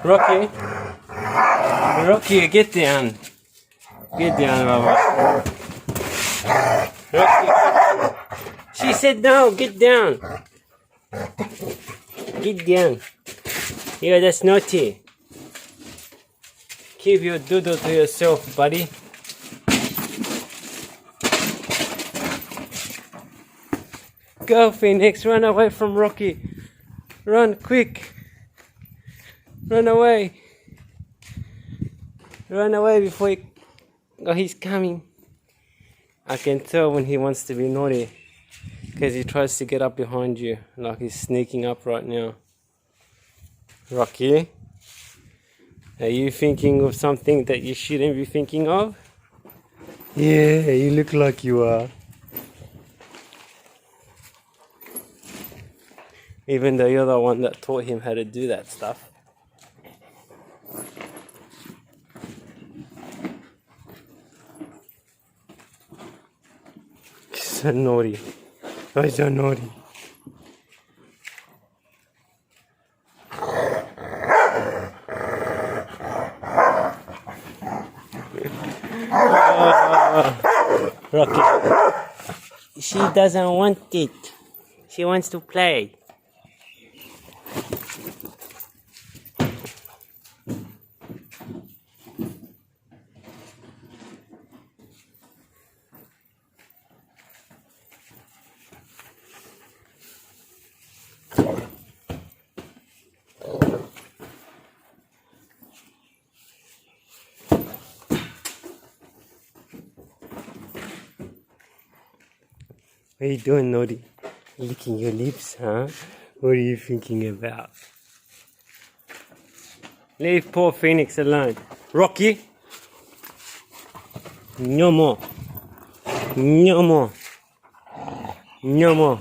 Rocky, Rocky, get down. Get down, Baba. Rocky, she said no, get down. Get down. Yeah, that's naughty. Keep your doodle to yourself, buddy. Go, Phoenix, run away from Rocky. Run, quick. Run away. Run away before he... Oh, he's coming. I can tell when he wants to be naughty. Because he tries to get up behind you. Like he's sneaking up right now. Rocky? Are you thinking of something that you shouldn't be thinking of? Yeah, you look like you are. Even though you're the one that taught him how to do that stuff. So naughty. Oh, so naughty. Rocky. She doesn't want it. She wants to play. What are you doing, naughty? Licking your lips, huh? What are you thinking about? Leave poor Phoenix alone. Rocky! No more. No more. No more.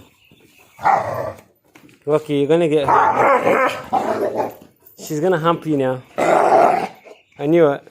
Rocky, you're gonna get hurt. She's gonna hump you now. I knew it.